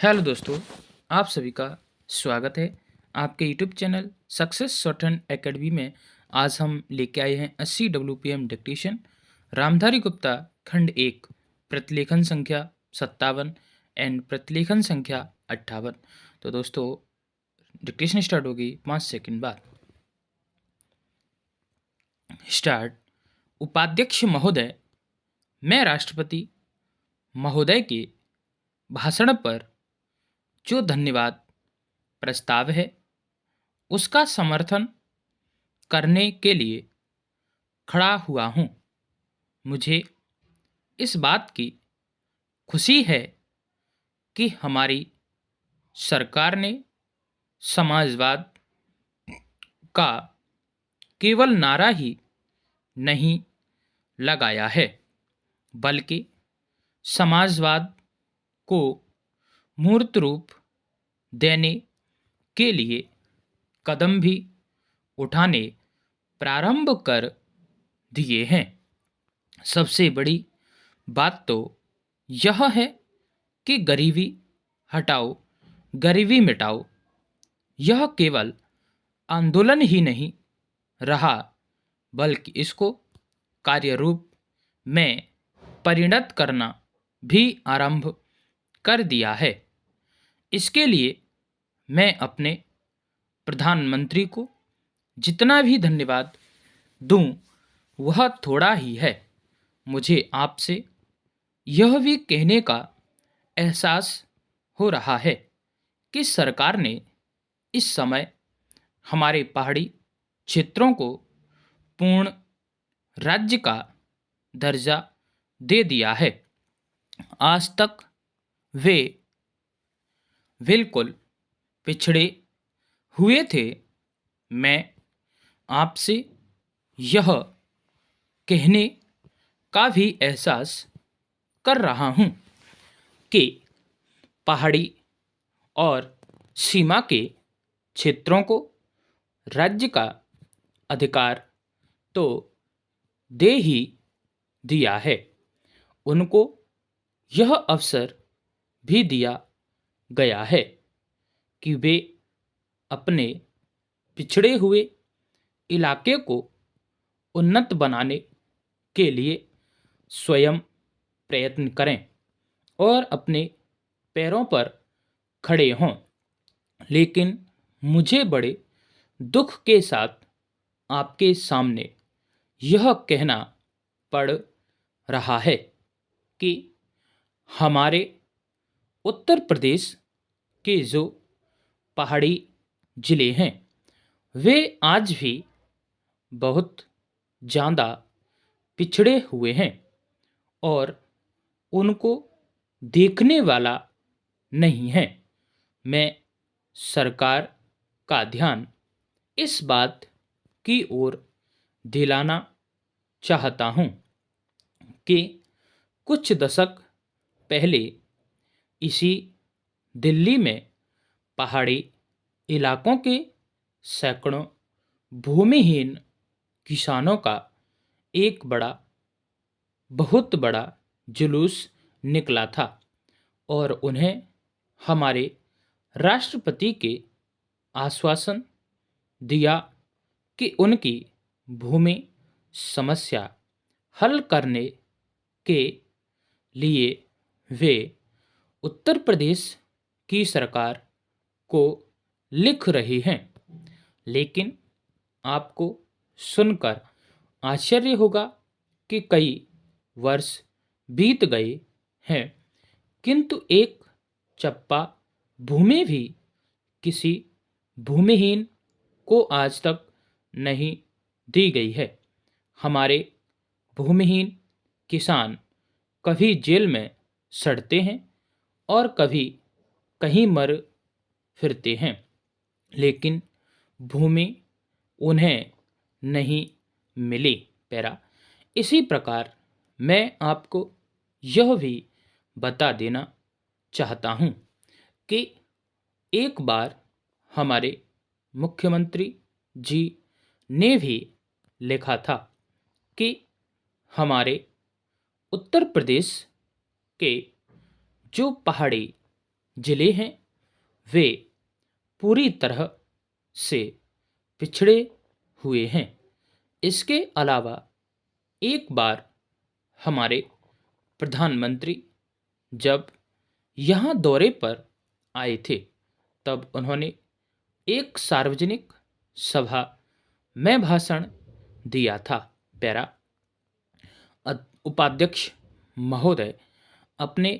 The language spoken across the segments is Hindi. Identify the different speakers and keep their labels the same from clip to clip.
Speaker 1: हेलो दोस्तों, आप सभी का स्वागत है आपके YouTube channel success shorthand academy में। आज हम लेके आए हैं 80 WPM डिक्टेशन रामधारी गुप्ता खंड 1 प्रतिलेखन संख्या 57 एंड प्रतिलेखन संख्या 58। तो दोस्तों, डिक्टेशन स्टार्ट होगी 5 सेकंड बाद। स्टार्ट। उपाध्यक्ष महोदय, मैं राष्ट्रपति महोदय के भाषण पर जो धन्यवाद प्रस्ताव है उसका समर्थन करने के लिए खड़ा हुआ हूँ। मुझे इस बात की खुशी है कि हमारी सरकार ने समाजवाद का केवल नारा ही नहीं लगाया है, बल्कि समाजवाद को मूर्त रूप देने के लिए कदम भी उठाने प्रारंभ कर दिए हैं। सबसे बड़ी बात तो यह है कि गरीबी हटाओ, गरीबी मिटाओ यह केवल आंदोलन ही नहीं रहा, बल्कि इसको कार्यरूप में परिणत करना भी आरंभ कर दिया है। इसके लिए मैं अपने प्रधानमंत्री को जितना भी धन्यवाद दूं वह थोड़ा ही है। मुझे आपसे यह भी कहने का एहसास हो रहा है कि सरकार ने इस समय हमारे पहाड़ी क्षेत्रों को पूर्ण राज्य का दर्जा दे दिया है। आज तक वे बिल्कुल पिछड़े हुए थे। मैं आपसे यह कहने का भी एहसास कर रहा हूँ कि पहाड़ी और सीमा के क्षेत्रों को राज्य का अधिकार तो दे ही दिया है, उनको यह अवसर भी दिया गया है कि वे अपने पिछड़े हुए इलाके को उन्नत बनाने के लिए स्वयं प्रयत्न करें और अपने पैरों पर खड़े हों। लेकिन मुझे बड़े दुख के साथ आपके सामने यह कहना पड़ रहा है कि हमारे उत्तर प्रदेश के जो पहाड़ी ज़िले हैं वे आज भी बहुत ज़्यादा पिछड़े हुए हैं और उनको देखने वाला नहीं है। मैं सरकार का ध्यान इस बात की ओर दिलाना चाहता हूँ कि कुछ दशक पहले इसी दिल्ली में पहाड़ी इलाकों के सैकड़ों भूमिहीन किसानों का एक बहुत बड़ा जुलूस निकला था और उन्हें हमारे राष्ट्रपति के आश्वासन दिया कि उनकी भूमि समस्या हल करने के लिए वे उत्तर प्रदेश की सरकार को लिख रही हैं। लेकिन आपको सुनकर आश्चर्य होगा कि कई वर्ष बीत गए हैं, किंतु एक चप्पा भूमि भी किसी भूमिहीन को आज तक नहीं दी गई है। हमारे भूमिहीन किसान कभी जेल में सड़ते हैं और कभी कहीं मर फिरते हैं, लेकिन भूमि उन्हें नहीं मिली। पैरा इसी प्रकार मैं आपको यह भी बता देना चाहता हूँ कि एक बार हमारे मुख्यमंत्री जी ने भी लिखा था कि हमारे उत्तर प्रदेश के जो पहाड़ी जिले हैं वे पूरी तरह से पिछड़े हुए हैं। इसके अलावा एक बार हमारे प्रधानमंत्री जब यहाँ दौरे पर आए थे, तब उन्होंने एक सार्वजनिक सभा में भाषण दिया था। पैरा उपाध्यक्ष महोदय, अपने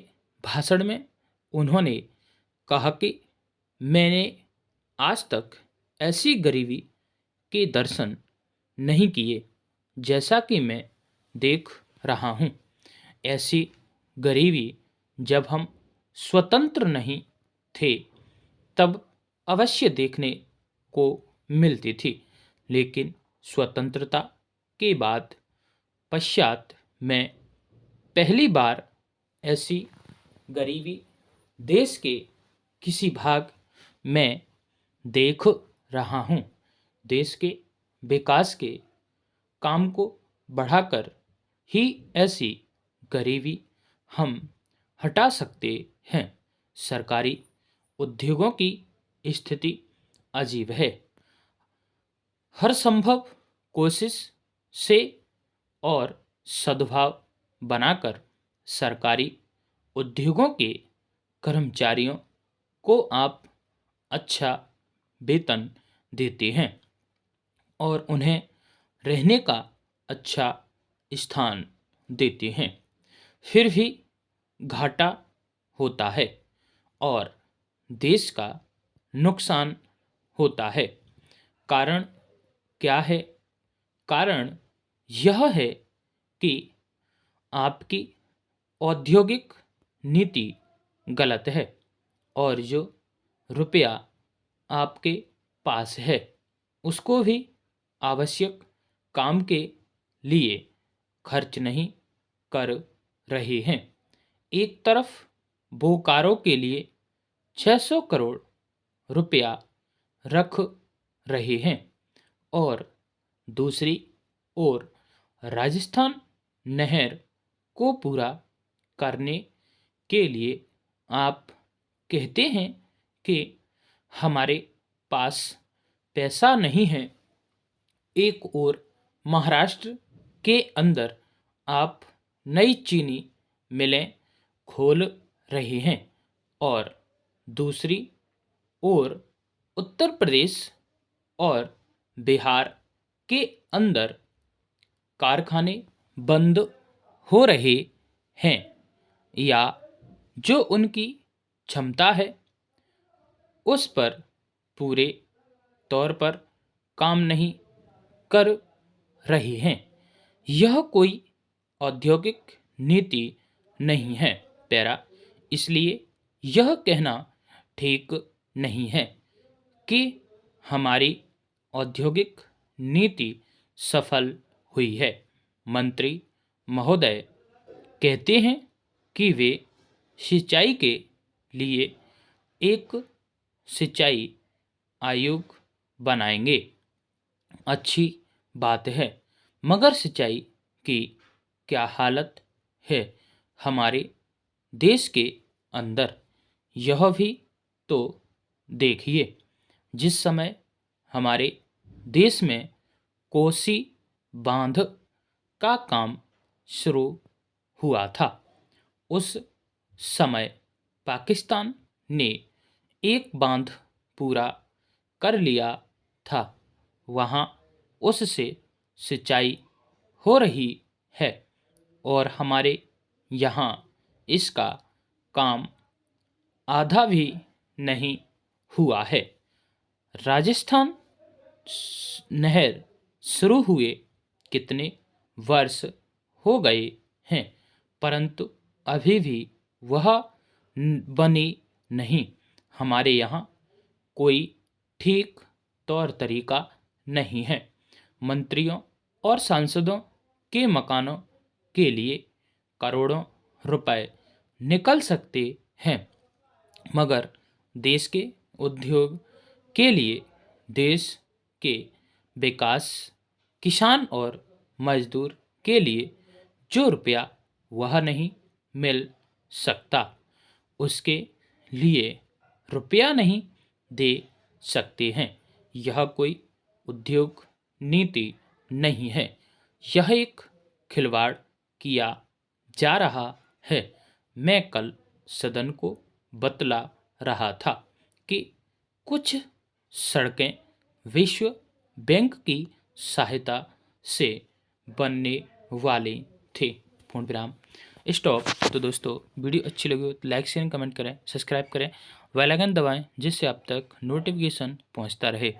Speaker 1: भाषण में उन्होंने कहा कि मैंने आज तक ऐसी गरीबी के दर्शन नहीं किए जैसा कि मैं देख रहा हूँ। ऐसी गरीबी जब हम स्वतंत्र नहीं थे तब अवश्य देखने को मिलती थी, लेकिन स्वतंत्रता के बाद पश्चात में पहली बार ऐसी गरीबी देश के किसी भाग में देख रहा हूँ। देश के विकास के काम को बढ़ाकर ही ऐसी गरीबी हम हटा सकते हैं। सरकारी उद्योगों की स्थिति अजीब है। हर संभव कोशिश से और सद्भाव बनाकर सरकारी उद्योगों के कर्मचारियों को आप अच्छा वेतन देते हैं और उन्हें रहने का अच्छा स्थान देते हैं, फिर भी घाटा होता है और देश का नुकसान होता है। कारण क्या है? कारण यह है कि आपकी औद्योगिक नीति गलत है और जो रुपया आपके पास है उसको भी आवश्यक काम के लिए खर्च नहीं कर रहे हैं। एक तरफ बोकारो के लिए 600 करोड़ रुपया रख रहे हैं और दूसरी ओर राजस्थान नहर को पूरा करने के लिए आप कहते हैं कि हमारे पास पैसा नहीं है। एक ओर महाराष्ट्र के अंदर आप नई चीनी मिलें खोल रहे हैं और दूसरी ओर उत्तर प्रदेश और बिहार के अंदर कारखाने बंद हो रहे हैं या जो उनकी क्षमता है उस पर पूरे तौर पर काम नहीं कर रही हैं। यह कोई औद्योगिक नीति नहीं है। पैरा इसलिए यह कहना ठीक नहीं है कि हमारी औद्योगिक नीति सफल हुई है। मंत्री महोदय कहते हैं कि वे सिंचाई के लिए एक सिंचाई आयोग बनाएंगे। अच्छी बात है, मगर सिंचाई की क्या हालत है हमारे देश के अंदर, यह भी तो देखिए। जिस समय हमारे देश में कोसी बांध का काम शुरू हुआ था, उस समय पाकिस्तान ने एक बांध पूरा कर लिया था। वहाँ उससे सिंचाई हो रही है और हमारे यहाँ इसका काम आधा भी नहीं हुआ है। राजस्थान नहर शुरू हुए कितने वर्ष हो गए हैं, परंतु अभी भी वह बनी नहीं। हमारे यहाँ कोई ठीक तौर तरीका नहीं है। मंत्रियों और सांसदों के मकानों के लिए करोड़ों रुपए निकल सकते हैं, मगर देश के उद्योग के लिए, देश के विकास, किसान और मजदूर के लिए जो रुपया वह नहीं मिल सकता, उसके लिए रुपया नहीं दे सकते हैं। यह कोई उद्योग नीति नहीं है, यह एक खिलवाड़ किया जा रहा है। मैं कल सदन को बतला रहा था कि कुछ सड़कें विश्व बैंक की सहायता से बनने वाली थी। पूर्ण विराम, स्टॉप। तो दोस्तों, वीडियो अच्छी लगी हो तो लाइक शेयर कमेंट करें, सब्सक्राइब करें, बेल आइकन दबाएं जिससे आप तक नोटिफिकेशन पहुंचता रहे।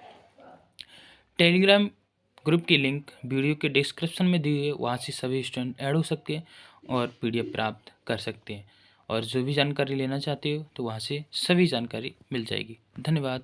Speaker 1: टेलीग्राम ग्रुप की लिंक वीडियो के डिस्क्रिप्शन में दी है, वहाँ से सभी स्टूडेंट ऐड हो सकते हैं और PDF प्राप्त कर सकते हैं। और जो भी जानकारी लेना चाहते हो तो वहाँ से सभी जानकारी मिल जाएगी। धन्यवाद।